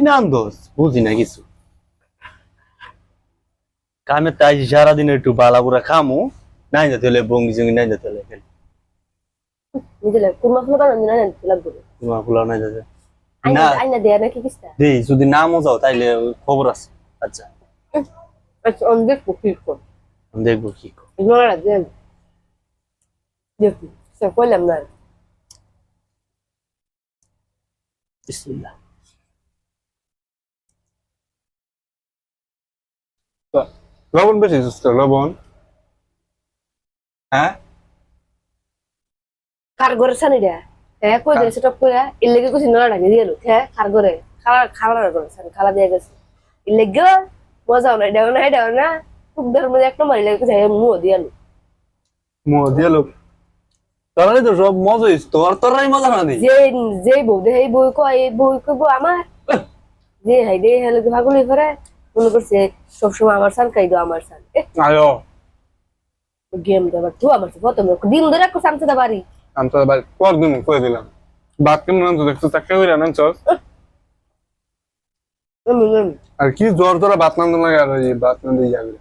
নাম দোষ বুঝি না কিছু কামে তাই সারাদিন একটু বালাপুরা খামু নাই যেতে হলে বঙ্গি জঙ্গি নাই যেতে হলে বুঝলে কুরমা ফুল বানানো না জানি লাগবে তোমার ফুলা নাই যেতে আইনা না আইনা দেয়া নাকি কিস্তা দেই যদি নামও যাও তাইলে খবর আছে আচ্ছা আচ্ছা অনেক কুকির কর দেখবো কি ইগনোরা দেন দেখি সে কইলাম না বিসমিল্লাহ লবণ বেশি লবণ হ্যাঁ কার ঘরে সানি রে হ্যাঁ কই দিছে টপ কইয়া ইল্লেগে কিছু নড়া ডাকে দিয়েলো হ্যাঁ কার ঘরে খালা খালা ঘরে সানি খালা দিয়ে গেছে ইল্লেগে মজা না দেও না খুব ধর্ম এক নম্বর ইল্লেগে কিছু মুও দিয়ালো মো দিয়ে লোক তোরাই তো সব মজা হইছে তোরাই মজা না দিই যে যে বউ দে এই বউ কয় এই বউ কইবো আমার যে হাই দে হলো কি ভাগুলি করে মনে করছে সবসময় আমার সান খাই দাও আমার সান আয়ো গেম দেবার তুই আমার সাথে প্রথমে দিন ধরে একটু সামতে দা বাড়ি আমি তো ভাই পর দিন কই দিলাম বাদ কেমন আনছো দেখছো চাক্কা করে আনছো আর কি জোর জোর বাত নাম লাগে আর এই বাত নাম দিয়ে যাবে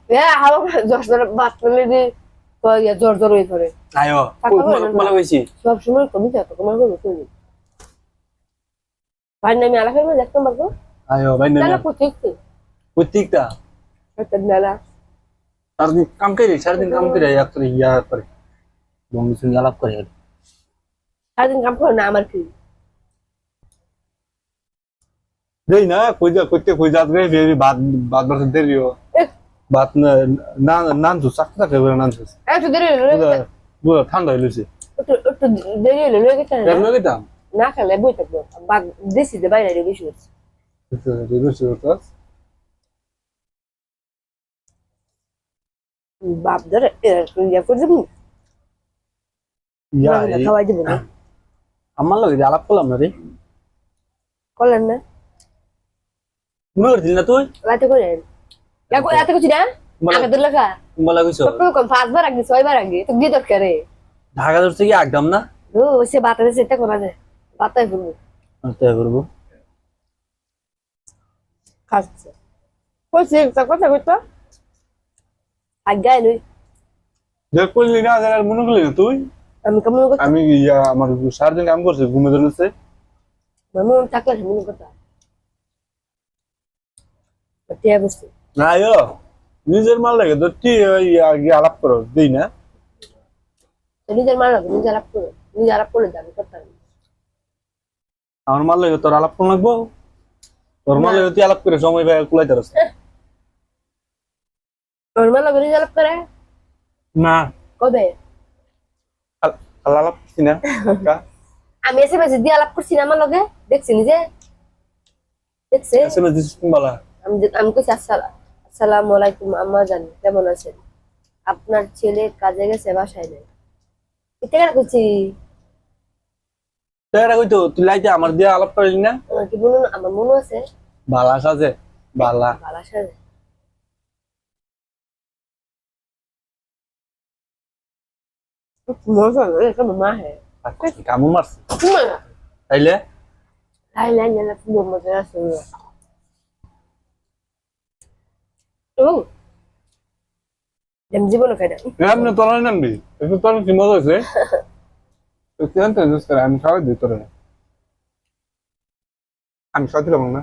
হাওয়া জোর জোর বাত করলে যে জোর জোর হয়ে পড়ে আয়ো মানে কইছি সবসময় কবি থাকতো তোমার কোনো কই ভাই নামে আলাদা করে দেখতে পারবো আয়ো ভাই না না প্রত্যেকটি প্রত্যেকটা একটা মেলা সারাদিন কাম করে এক করে ইয়া করে বঙ্গি সঙ্গে আলাপ করে সারাদিন কাম করে না আমার কি দেই না কই যাত রে বেবি বাদ বাদ বাদ দেরিও বাত না নান তো চাক্কা করে নান তো একটু দেরি পুরো ঠান্ডা হইছে একটু দেরি হলো লেগে এর লগে দাম না খেলে বই থাকবো বাদ দেশি যে বাইরে বেশি হচ্ছে রিলুসি তো বাপ ধরে ইয়া করে দেবো ইয়া খাওয়াই দেবো না আমার লগে আলাপ করলাম না রে করলেন না মনে করছিস না তুই রাতে করে এত কিছু না আগে দিল লেখা বলা কইছো কম 5 বার আগে 6 বার আগে তো কি দরকার রে ঢাকা ধরছে কি একদম না ও সে বাতাসে সেটা করা যায় বাতাই করবো তাই করবো খাচ্ছে কইছে একটা কথা কইতো আগে আইলই যে কইলি না আর মনে করলি না তুই আমি কেমন করতে আমি ইয়া আমার সারাদিন কাম করছে ঘুমে ধরেছে মন থাকলে মনে কথা টিয়া বসে না আয়ো নিজের মাল লাগে তো তুই ইয়া আলাপ করো দেই না নিজের মার নিজে আলাপ করে যাবে করতাম আমার মাল লাগে তোর আলাপ কোন লাগবো তোর মাল লাগে তুই আলাপ করে সময় ভাই কুলাইতে রাস নরমাল লাগে নিজে আলাপ করে না কবে আলাপ করছি না আমি এসএমএস দিয়ে আলাপ করছি না আমার লগে দেখছি নিজে দেখছে এসএমএস দিছিস কোন বালা আমি কইছি আসসালামু আলাইকুম আম্মা জান কেমন আছেন আপনার ছেলে কাজে গেছে বাসায় নেই এটা কেন কইছি তোরা কইতো তুই লাইতে আমার দিয়ে আলাপ করলি না কি বলুন আমার মনে আছে বালা সাজে বালা বালা সাজে মজা এটা মা হে কামু মারছে মজা তাইলে লাই লাই না পুরো মজা আছে ও dem জীবন খাই না এমনি তোরা নামবি একটু তোর কি মজা হয়েছে তুই আনতে জিজ্ঞেস করে আমি খাওয়াই দিই তোরা আমি খাওয়া দিলাম না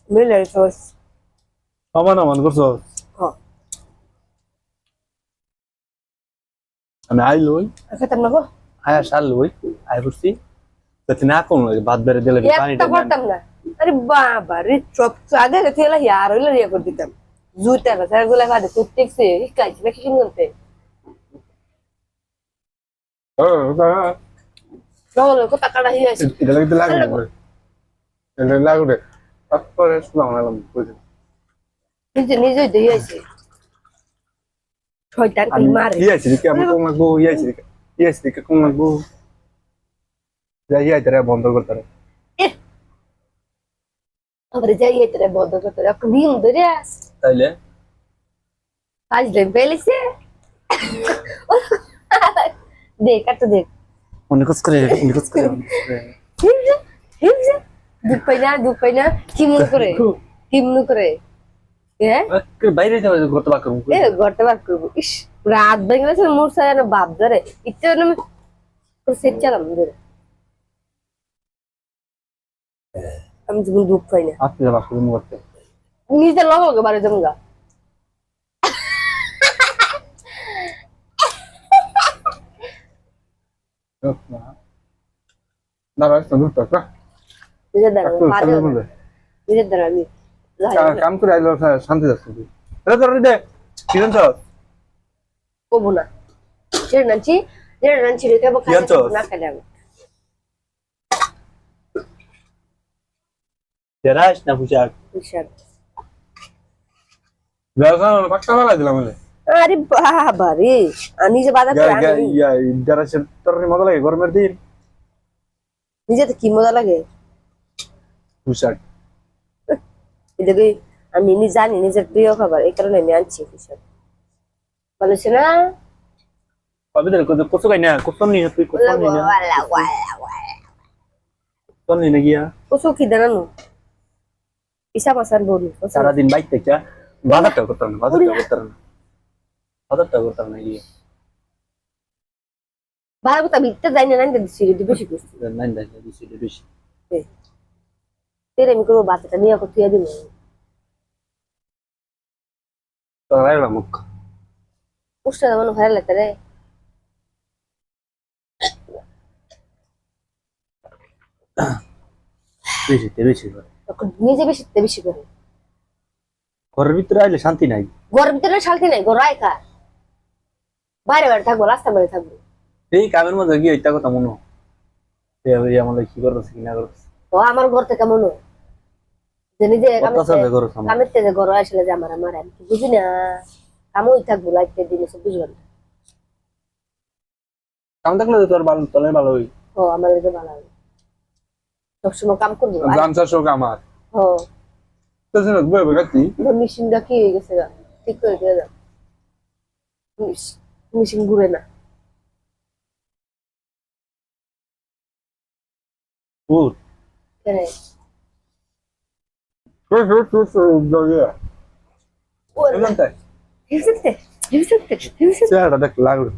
মিলে সস সমান আমান করছো হ্যাঁ আমি আইলই খেতাম না গো আয়া সাল লই আই করছি যাতে না কোন বাদ বেরে দিলে পানি একটা করতাম না আরে বাবা রে সব আগে গেছে এলা ইয়ার হইলো ইয়া করে দিতাম জুতা কথা গুলা কাটে প্রত্যেকছে কাজ নাকি শুনতে নগল কত কাটা হিয়াছে এটা লাগবে এটা লাগবে তারপরে শুনলাম না বুঝলি নিজে নিজে দিয়েছে শয়তান কি মারে ইয়াছি কি আমি কোন লাগবো ইয়াছি কি কোন লাগবো যাই আইতারে বন্ধ করতারে আমরা যাই এতরে বন্ধ করতে রাখ দিন ধরে আস তাইলে আজ দেখ বেলিছে দেখ একটা দেখ অনেক কষ্ট করে হিমজে হিমজে দুঃখ পাই না কি মনে করে হ্যাঁ বাইরে যাবে ঘরতে বাক করবো এ ঘরটা বার করবো ইস রাত ভেঙে গেছে মোর সাথে না বাপ ধরে ইচ্ছে আমি সেট চালাম ধরে আমি জীবন দুঃখ পাই না আপনি বাক করবো করতে নিজের লগে বাড়ি যাবো গা দাঁড়া দূর থাক নিজের দ্বারা নিজের দ্বারা আমি কাম করে আইলো শান্তি যাচ্ছে তুই এটা তোর দে কি জানছ কবো না যেটা নানছি রেখে না খেলে আমি তেরাস না পুষাক বিশাল ব্যবসা পাক্কা মারা দিলাম বলে আরে বাবা রে আমি যে বাধা করে আনি যারা তোর মজা লাগে গরমের দিন নিজে তো কি মজা লাগে পুষাক এদিকে আমি জানি নিজের প্রিয় খাবার এই কারণে আমি আনছি বিশাল বলেছে না কবে ধরে কচু খাই না কচু নি তুই কচু নি না কচু নি না গিয়া কচু কি দাঁড়ানো ইসা মাসান বলি সারাদিন বাইক থেকে বাজারটা করতাম না বাজারটা করতাম না গিয়ে ভালো কথা বিটটা যাই না নাইতে দিছি রে বেশি করছি নাই নাই বেশি তেরে আমি করবো বাচ্চাটা নিয়ে কোথায় দিন তোর রাইলা মুখ পুষ্টা মনে ভালো লাগতে রে বেশি করে নিজে বেশি করে ঘরের ভিতরে আইলে শান্তি নাই ঘরের ভিতরে শান্তি নাই ঘর রায় খা বাইরে বাইরে থাকবো রাস্তা বাইরে থাকবো এই কামের মধ্যে গিয়ে এটা কথা মনে হয় আমাদের কি করতেছে কি না করতেছে ও আমার ঘর থেকে মনে হয় যে নিজে কামের থেকে ঘর আসলে যে আমার আমি কি বুঝি না কামই থাকবো লাইতে দিনে 24 ঘন্টা কাম থাকলে তোর ভালো তোলে ভালো হই ও আমার এটা ভালো হবে সবসময় কাম করবো জানছা শোক আমার ও তো শুনো বই বগাতি মেশিনটা কি হয়ে গেছে গা ঠিক করে দিয়ে দাও মেশিন ঘুরে না গুড কেন এমনটাই হিমসে চেহারাটা দেখ লাগলো